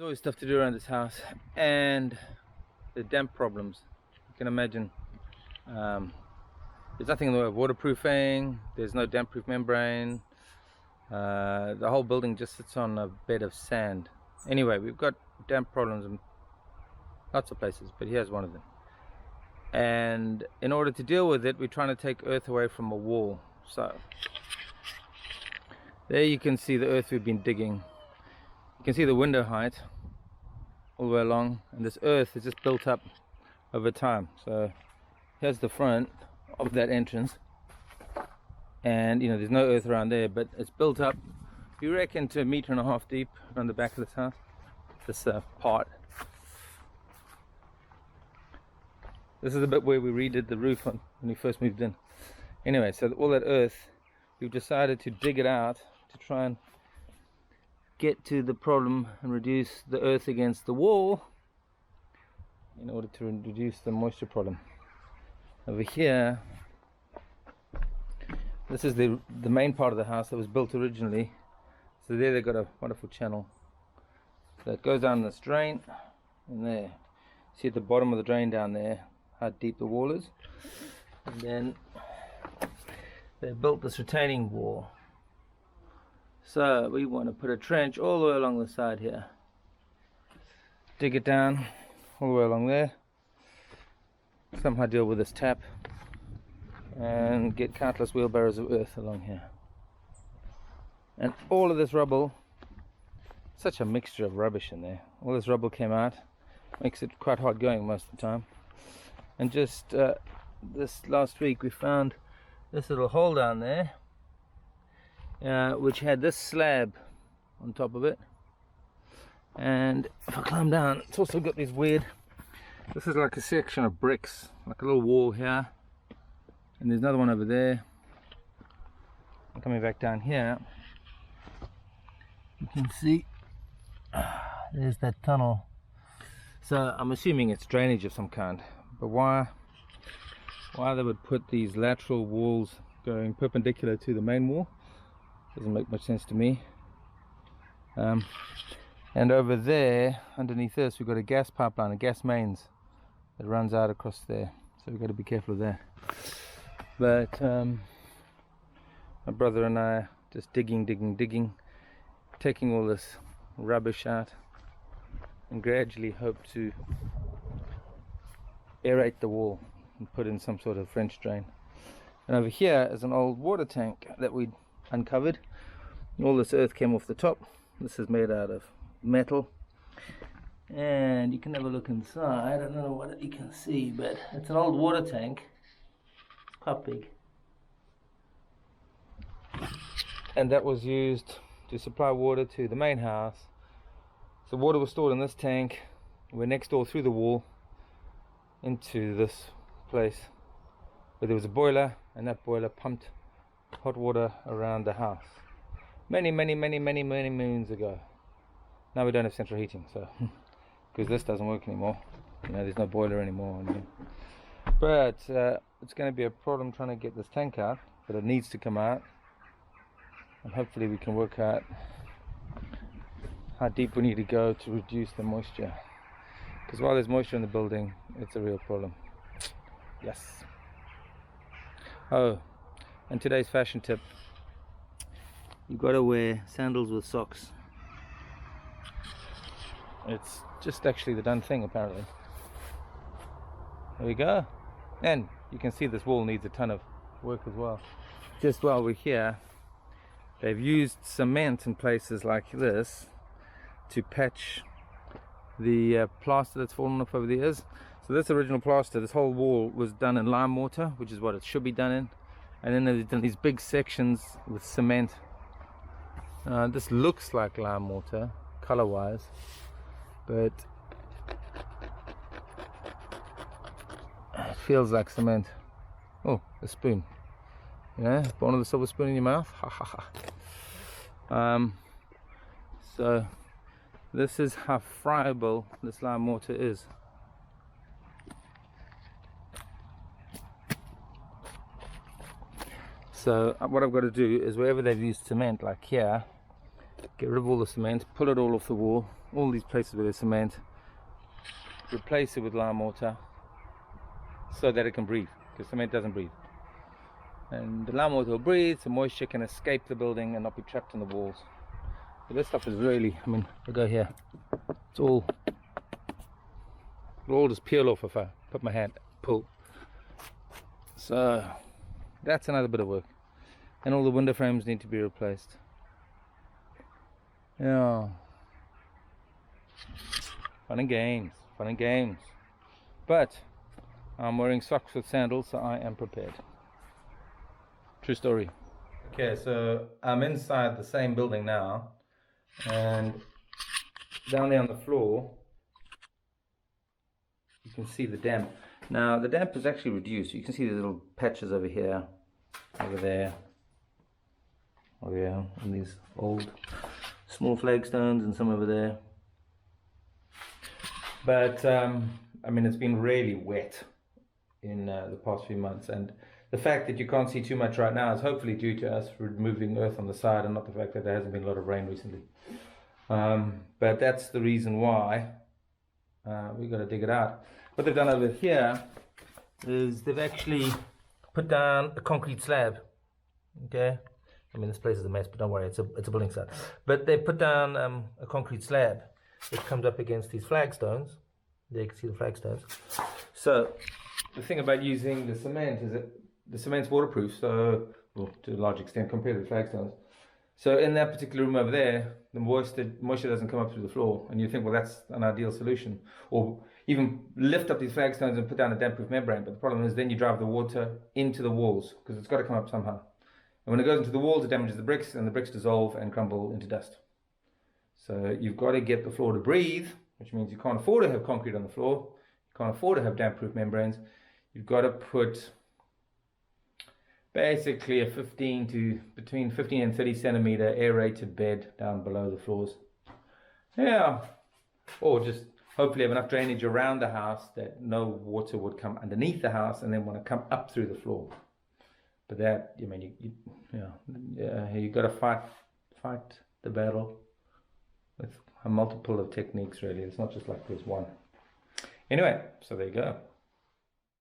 There's always stuff to do around this house, and the damp problems. You can imagine there's nothing in the way of waterproofing, there's no damp proof membrane. The whole building just sits on a bed of sand. Anyway, we've got damp problems in lots of places, but here's one of them. And in order to deal with it, we're trying to take earth away from a wall. So there you can see the earth we've been digging. You can see the window height all the way along, and this earth is just built up over time. So here's the front of that entrance, and you know, there's no earth around there, but it's built up, you reckon, to 1.5 meters deep around the back of this house, this part. This is the bit where we redid the roof when we first moved in. Anyway, so all that earth, we've decided to dig it out to try and get to the problem and reduce the earth against the wall in order to reduce the moisture problem. Over here, this is the main part of the house that was built originally. So there they've got a wonderful channel that goes down this drain, and there, see at the bottom of the drain down there how deep the wall is. And then they built this retaining wall. So we want to put a trench all the way along the side here, dig it down all the way along there, somehow deal with this tap, and get countless wheelbarrows of earth along here. And all of this rubble, such a mixture of rubbish in there, all this rubble came out, makes it quite hard going most of the time. And just this last week we found this little hole down there, which had this slab on top of it. And if I climb down, it's also got these weird, this is like a section of bricks, like a little wall here, and there's another one over there. I'm coming back down here, you can see there's that tunnel. So I'm assuming it's drainage of some kind, but why they would put these lateral walls going perpendicular to the main wall doesn't make much sense to me. And over there, underneath this, we've got a gas pipeline, a gas mains that runs out across there, so we've got to be careful of that. But my brother and I are just digging, taking all this rubbish out, and gradually hope to aerate the wall and put in some sort of French drain. And over here is an old water tank that we uncovered. All this earth came off the top. This is made out of metal, and you can have a look inside. I don't know what you can see, but it's an old water tank. It's quite big, and that was used to supply water to the main house. So water was stored in this tank. We're next door through the wall into this place where there was a boiler, and that boiler pumped hot water around the house many moons ago. Now we don't have central heating, so because this doesn't work anymore, you know, there's no boiler anymore. But it's going to be a problem trying to get this tank out, but it needs to come out, and hopefully we can work out how deep we need to go to reduce the moisture, because while there's moisture in the building, it's a real problem. Yes. Oh, and today's fashion tip: you've got to wear sandals with socks. It's just actually the done thing, apparently. There we go. And you can see this wall needs a ton of work as well. Just while we're here, they've used cement in places like this to patch the plaster that's fallen off over the years. So this original plaster, this whole wall was done in lime mortar, which is what it should be done in, and then they've done these big sections with cement. This looks like lime mortar color wise, but it feels like cement. Oh, a spoon, you know, born with a silver spoon in your mouth. Ha ha ha. So this is how friable this lime mortar is. So what I've got to do is, wherever they've used cement, like here, get rid of all the cement, pull it all off the wall, all these places where there's cement, replace it with lime mortar so that it can breathe, because cement doesn't breathe. And the lime mortar will breathe, so moisture can escape the building and not be trapped in the walls. But this stuff is really, I mean, I go here, it'll all just peel off if I put my hand, pull. So that's another bit of work. And all the window frames need to be replaced. Yeah. Fun and games, fun and games. But I'm wearing socks with sandals, so I am prepared. True story. Okay, so I'm inside the same building now, and down there on the floor you can see the damp. Now the damp is actually reduced. You can see these little patches over here, over there, oh yeah, and these old small flagstones and some over there. But I mean, it's been really wet in the past few months, and the fact that you can't see too much right now is hopefully due to us removing earth on the side, and not the fact that there hasn't been a lot of rain recently. But that's the reason why we've got to dig it out. What they've done over here is they've actually put down a concrete slab. Okay, I mean, this place is a mess, but don't worry, it's a building site. But they put down a concrete slab that comes up against these flagstones. There you can see the flagstones. So the thing about using the cement is that the cement's waterproof, so, well, to a large extent compared to the flagstones. So in that particular room over there, the moisture doesn't come up through the floor, and you think, well, that's an ideal solution. Or even lift up these flagstones and put down a damp-proof membrane, but the problem is then you drive the water into the walls, because it's got to come up somehow. And when it goes into the walls, it damages the bricks, and the bricks dissolve and crumble into dust. So you've got to get the floor to breathe, which means you can't afford to have concrete on the floor, you can't afford to have damp-proof membranes. You've got to put basically a between 15 and 30 centimeter aerated bed down below the floors. Yeah, or just hopefully have enough drainage around the house that no water would come underneath the house and then want to come up through the floor. But that, I mean, you got to fight the battle with a multiple of techniques. Really, it's not just like there's one. Anyway, so there you go.